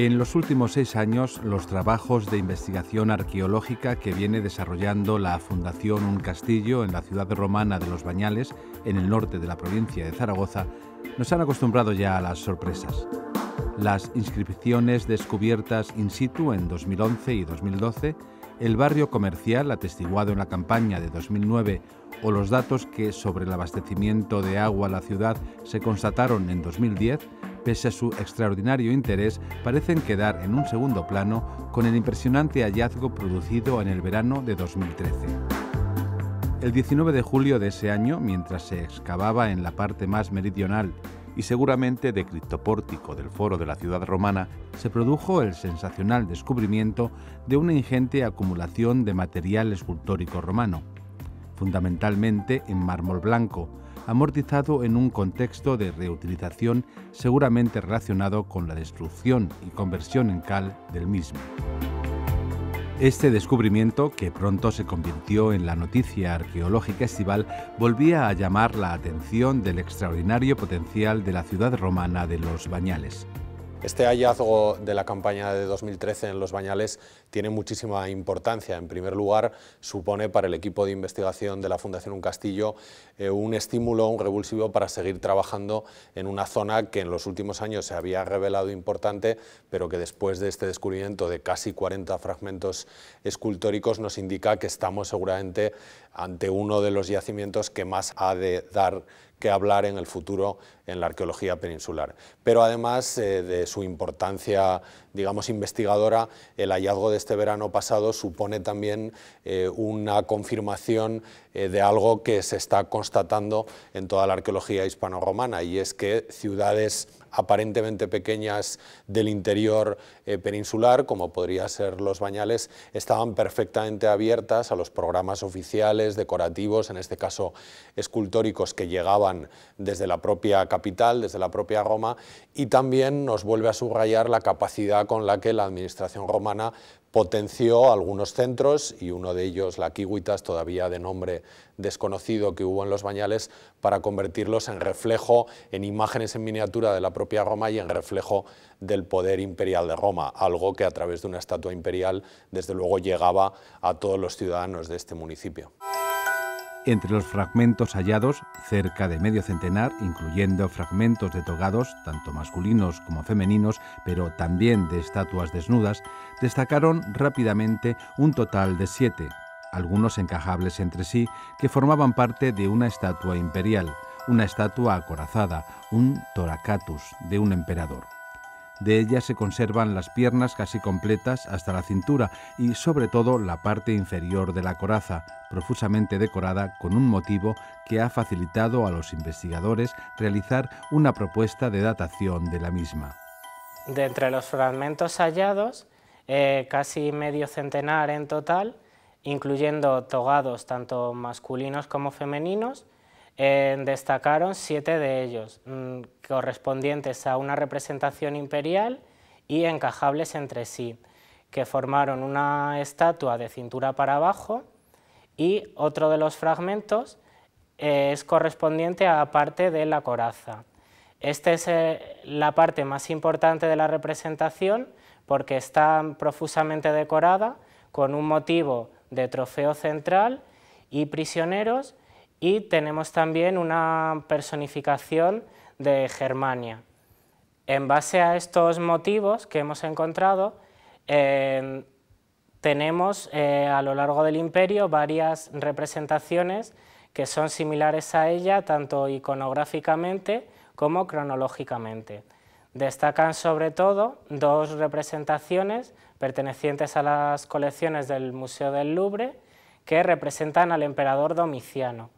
En los últimos 6 años, los trabajos de investigación arqueológica que viene desarrollando la Fundación Un Castillo en la ciudad romana de Los Bañales, en el norte de la provincia de Zaragoza, nos han acostumbrado ya a las sorpresas. Las inscripciones descubiertas in situ en 2011 y 2012, el barrio comercial atestiguado en la campaña de 2009 o los datos que sobre el abastecimiento de agua a la ciudad se constataron en 2010, pese a su extraordinario interés, parecen quedar en un segundo plano con el impresionante hallazgo producido en el verano de 2013. El 19 de julio de ese año, mientras se excavaba en la parte más meridional y seguramente de criptopórtico del foro de la ciudad romana, se produjo el sensacional descubrimiento de una ingente acumulación de material escultórico romano, fundamentalmente en mármol blanco, amortizado en un contexto de reutilización seguramente relacionado con la destrucción y conversión en cal del mismo. Este descubrimiento, que pronto se convirtió en la noticia arqueológica estival, volvía a llamar la atención del extraordinario potencial de la ciudad romana de Los Bañales. Este hallazgo de la campaña de 2013 en Los Bañales tiene muchísima importancia. En primer lugar, supone para el equipo de investigación de la Fundación Un Castillo un estímulo, un revulsivo para seguir trabajando en una zona que en los últimos años se había revelado importante, pero que después de este descubrimiento de casi 40 fragmentos escultóricos nos indica que estamos seguramente ante uno de los yacimientos que más ha de dar que hablar en el futuro en la arqueología peninsular. Pero además de su importancia, digamos, investigadora, el hallazgo de este verano pasado supone también una confirmación de algo que se está constatando en toda la arqueología hispano-romana, y es que ciudades aparentemente pequeñas del interior peninsular, como podría ser Los Bañales, estaban perfectamente abiertas a los programas oficiales, decorativos, en este caso escultóricos, que llegaban desde la propia capital, desde la propia Roma, y también nos vuelve a subrayar la capacidad con la que la administración romana potenció algunos centros, y uno de ellos, la Civitas, todavía de nombre desconocido, que hubo en Los Bañales, para convertirlos en reflejo, en imágenes en miniatura de la propia Roma y en reflejo del poder imperial de Roma, algo que a través de una estatua imperial desde luego llegaba a todos los ciudadanos de este municipio. Entre los fragmentos hallados, cerca de medio centenar, incluyendo fragmentos de togados, tanto masculinos como femeninos, pero también de estatuas desnudas, destacaron rápidamente un total de 7, algunos encajables entre sí, que formaban parte de una estatua imperial, una estatua acorazada, un toracatus de un emperador. De ella se conservan las piernas casi completas hasta la cintura y sobre todo la parte inferior de la coraza, profusamente decorada con un motivo que ha facilitado a los investigadores realizar una propuesta de datación de la misma. De entre los fragmentos hallados, casi medio centenar en total, incluyendo togados tanto masculinos como femeninos, destacaron 7 de ellos, correspondientes a una representación imperial y encajables entre sí, que formaron una estatua de cintura para abajo, y otro de los fragmentos es correspondiente a parte de la coraza. Esta es la parte más importante de la representación porque está profusamente decorada con un motivo de trofeo central y prisioneros, y tenemos también una personificación de Germania. En base a estos motivos que hemos encontrado, tenemos a lo largo del imperio varias representaciones que son similares a ella, tanto iconográficamente como cronológicamente. Destacan sobre todo 2 representaciones pertenecientes a las colecciones del Museo del Louvre que representan al emperador Domiciano.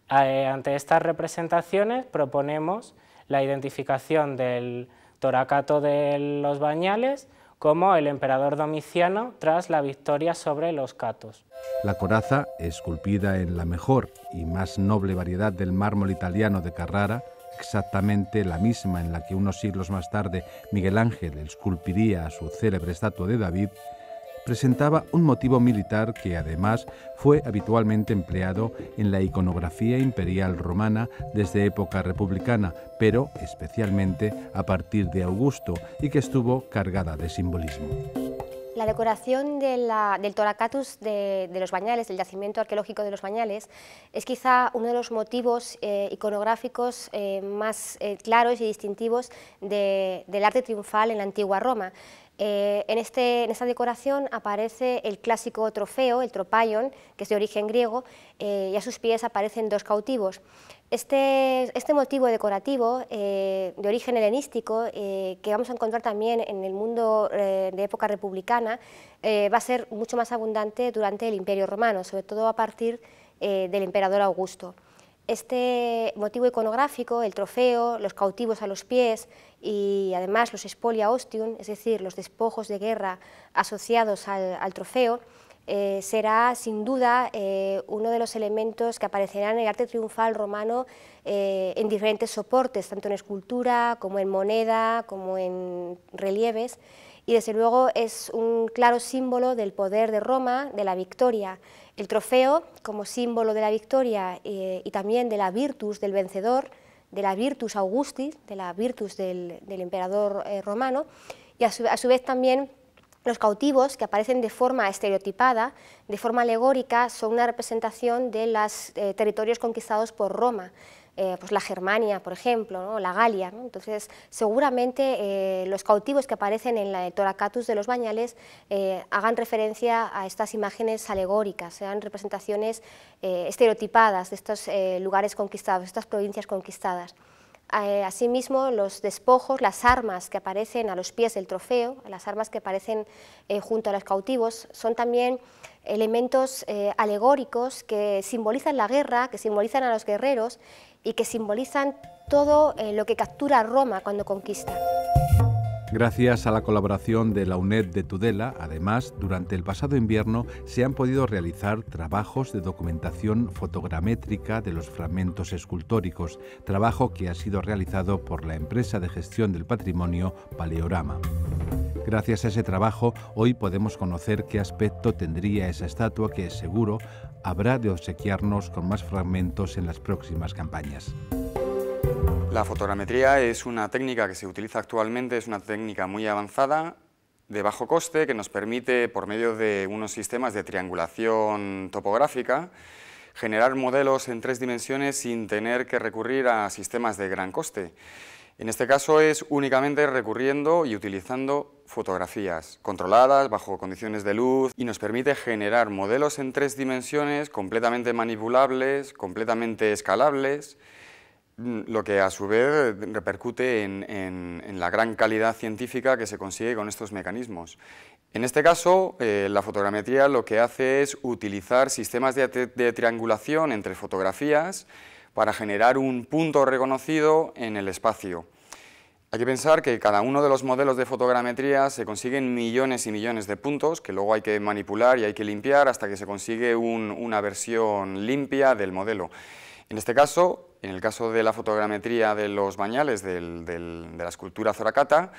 Ante estas representaciones proponemos la identificación del toracato de Los Bañales como el emperador Domiciano tras la victoria sobre los catos. La coraza, esculpida en la mejor y más noble variedad del mármol italiano de Carrara, exactamente la misma en la que unos siglos más tarde Miguel Ángel esculpiría a su célebre estatua de David, presentaba un motivo militar que además fue habitualmente empleado en la iconografía imperial romana desde época republicana, pero especialmente a partir de Augusto, y que estuvo cargada de simbolismo. La decoración del Toracatus de los Bañales, del yacimiento arqueológico de los Bañales, es quizá uno de los motivos iconográficos más claros y distintivos del arte triunfal en la antigua Roma. En esta decoración aparece el clásico trofeo, el tropaion, que es de origen griego, y a sus pies aparecen dos cautivos. Este motivo decorativo de origen helenístico, que vamos a encontrar también en el mundo de época republicana, va a ser mucho más abundante durante el Imperio Romano, sobre todo a partir del emperador Augusto. Este motivo iconográfico, el trofeo, los cautivos a los pies y además los spolia ostium, es decir, los despojos de guerra asociados al trofeo, será sin duda uno de los elementos que aparecerán en el arte triunfal romano en diferentes soportes, tanto en escultura como en moneda, como en relieves, y desde luego es un claro símbolo del poder de Roma, de la victoria. El trofeo como símbolo de la victoria y también de la virtus del vencedor, de la virtus Augustis, de la virtus del emperador romano, y a su vez también los cautivos, que aparecen de forma estereotipada, de forma alegórica, son una representación de los territorios conquistados por Roma, pues la Germania, por ejemplo, ¿no? La Galia, ¿no? Entonces, seguramente los cautivos que aparecen en el Toracatus de los Bañales hagan referencia a estas imágenes alegóricas, sean representaciones estereotipadas de estos lugares conquistados, de estas provincias conquistadas. Asimismo, los despojos, las armas que aparecen a los pies del trofeo, las armas que aparecen junto a los cautivos, son también elementos alegóricos que simbolizan la guerra, que simbolizan a los guerreros y que simbolizan todo lo que captura Roma cuando conquista. Gracias a la colaboración de la UNED de Tudela, además, durante el pasado invierno se han podido realizar trabajos de documentación fotogramétrica de los fragmentos escultóricos, trabajo que ha sido realizado por la empresa de gestión del patrimonio Paleorama. Gracias a ese trabajo, hoy podemos conocer qué aspecto tendría esa estatua que, seguro, habrá de obsequiarnos con más fragmentos en las próximas campañas. La fotogrametría es una técnica que se utiliza actualmente, es una técnica muy avanzada, de bajo coste, que nos permite, por medio de unos sistemas de triangulación topográfica, generar modelos en 3 dimensiones sin tener que recurrir a sistemas de gran coste. En este caso es únicamente recurriendo y utilizando fotografías controladas, bajo condiciones de luz, y nos permite generar modelos en 3 dimensiones completamente manipulables, completamente escalables, lo que a su vez repercute en la gran calidad científica que se consigue con estos mecanismos. En este caso, la fotogrametría lo que hace es utilizar sistemas de triangulación entre fotografías para generar un punto reconocido en el espacio. Hay que pensar que cada uno de los modelos de fotogrametría se consiguen millones y millones de puntos que luego hay que manipular y hay que limpiar hasta que se consigue una versión limpia del modelo. En este caso, en el caso de la fotogrametría de los Bañales, de la escultura Zoracata,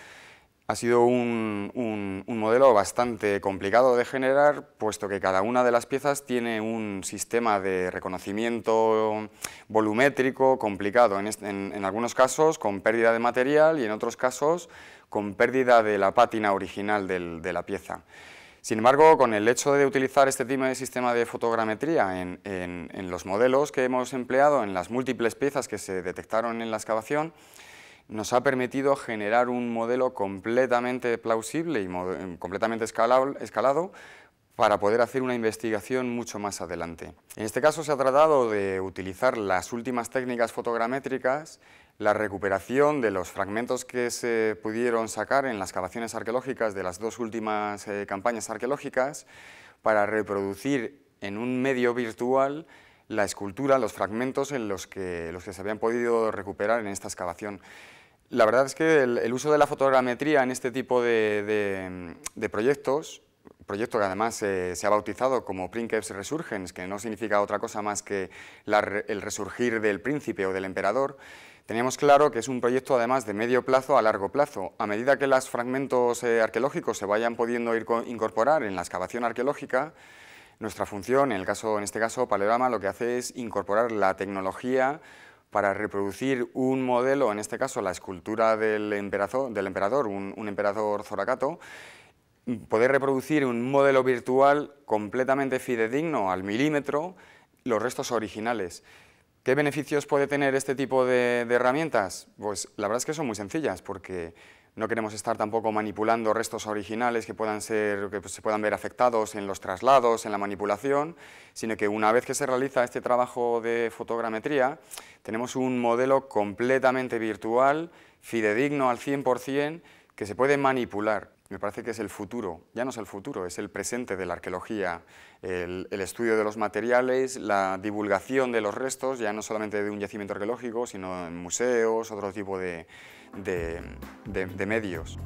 ha sido un modelo bastante complicado de generar, puesto que cada una de las piezas tiene un sistema de reconocimiento volumétrico complicado, en algunos casos con pérdida de material y en otros casos con pérdida de la pátina original de la pieza. Sin embargo, con el hecho de utilizar este tipo de sistema de fotogrametría en los modelos que hemos empleado, en las múltiples piezas que se detectaron en la excavación, nos ha permitido generar un modelo completamente plausible y completamente escalado para poder hacer una investigación mucho más adelante. En este caso se ha tratado de utilizar las últimas técnicas fotogramétricas, la recuperación de los fragmentos que se pudieron sacar en las excavaciones arqueológicas de las 2 últimas campañas arqueológicas para reproducir en un medio virtual la escultura, los fragmentos en los que se habían podido recuperar en esta excavación. La verdad es que el uso de la fotogrametría en este tipo de proyectos, proyecto que además se ha bautizado como Princeps Resurgens, que no significa otra cosa más que el resurgir del príncipe o del emperador, Teníamos claro que es un proyecto además de medio plazo a largo plazo. A medida que los fragmentos arqueológicos se vayan pudiendo incorporar en la excavación arqueológica, nuestra función, en este caso Paleorama, lo que hace es incorporar la tecnología para reproducir un modelo, en este caso la escultura del emperador, un emperador Zoracato, poder reproducir un modelo virtual completamente fidedigno al milímetro los restos originales. ¿Qué beneficios puede tener este tipo de herramientas? Pues la verdad es que son muy sencillas, porque no queremos estar tampoco manipulando restos originales que se puedan ver afectados en los traslados, en la manipulación, sino que una vez que se realiza este trabajo de fotogrametría, tenemos un modelo completamente virtual, fidedigno al 100%, que se puede manipular. Me parece que es el futuro, ya no es el futuro, es el presente de la arqueología, el estudio de los materiales, la divulgación de los restos, ya no solamente de un yacimiento arqueológico, sino en museos, otro tipo de medios.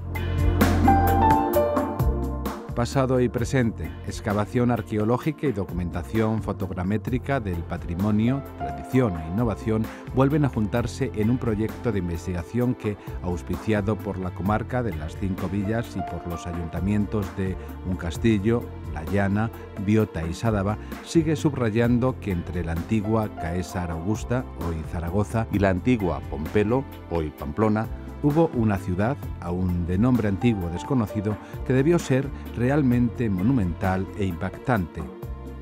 Pasado y presente, excavación arqueológica y documentación fotogramétrica del patrimonio, tradición e innovación vuelven a juntarse en un proyecto de investigación que, auspiciado por la comarca de las 5 villas y por los ayuntamientos de Uncastillo, La Llana, Biota y Sádava, sigue subrayando que entre la antigua Caesar Augusta, hoy Zaragoza, y la antigua Pompelo, hoy Pamplona, hubo una ciudad, aún de nombre antiguo desconocido, que debió ser realmente monumental e impactante: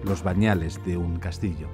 Los Bañales de Uncastillo.